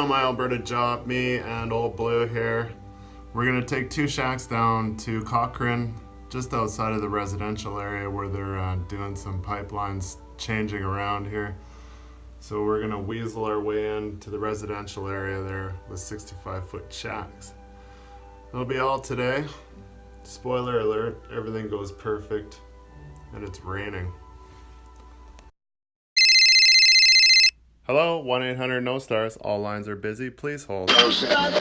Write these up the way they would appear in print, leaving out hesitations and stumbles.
on my Alberta job, me and Old Blue here. We're gonna take 2 shacks down to Cochrane, just outside of the residential area where they're doing some pipelines changing around here. So we're gonna weasel our way into the residential area there with 65-foot shacks. That'll be all today. Spoiler alert, everything goes perfect and it's raining. Hello, 1-800-NO-STARS. All lines are busy. Please hold. Hallelujah.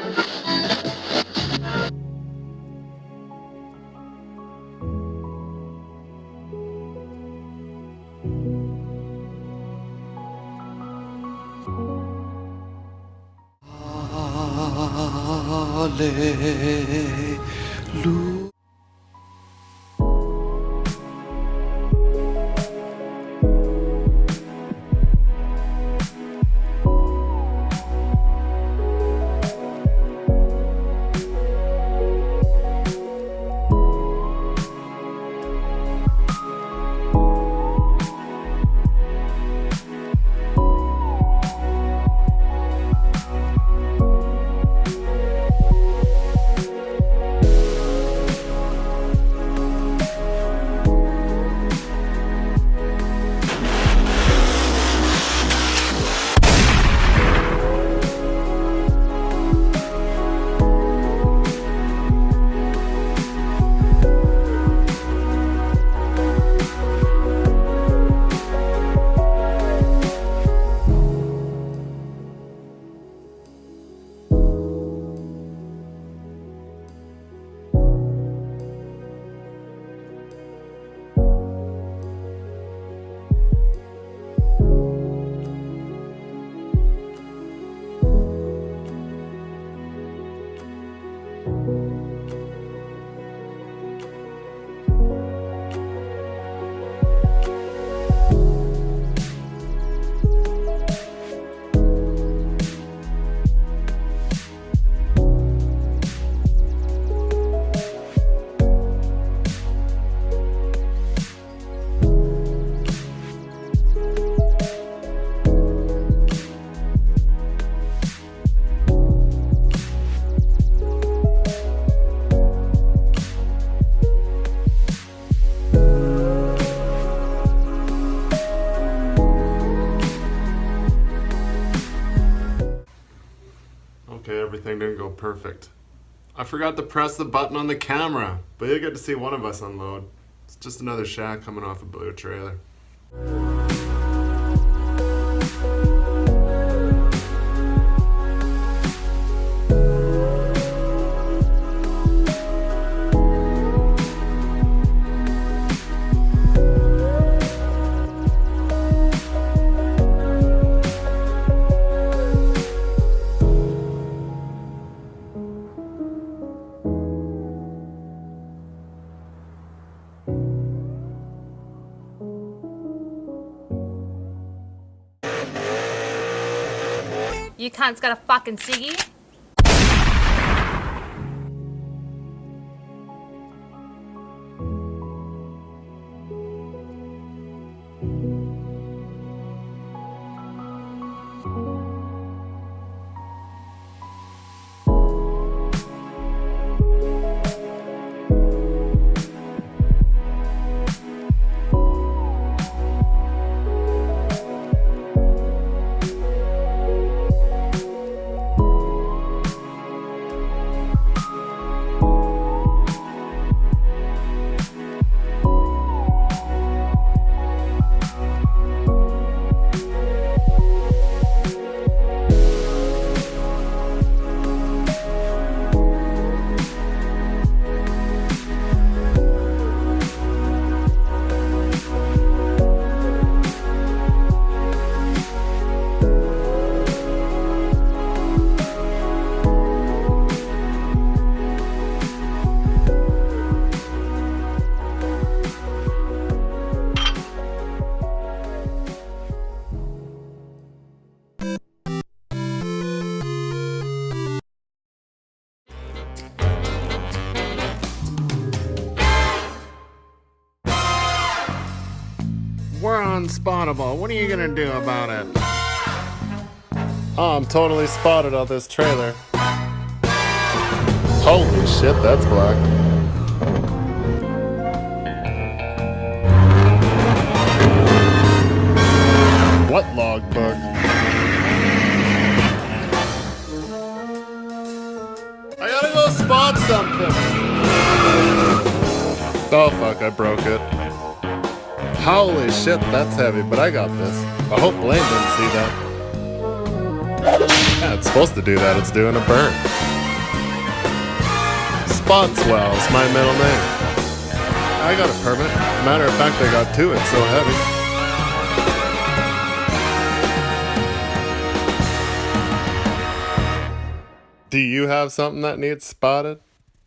Okay, everything didn't go perfect. I forgot to press the button on the camera, but you'll get to see one of us unload. It's just another shack coming off a blue trailer. You cunt's got a fucking ciggy? We're unspottable. What are you gonna do about it? Oh, I'm totally spotted on this trailer. Holy shit, that's black. What logbook? I gotta go spot something. Oh fuck, I broke it. Holy shit, that's heavy, but I got this. I hope Blaine didn't see that. Yeah, it's supposed to do that, it's doing a burn. Spotswell's my middle name. I got a permit. Matter of fact, I got two, it's so heavy. Do you have something that needs spotted?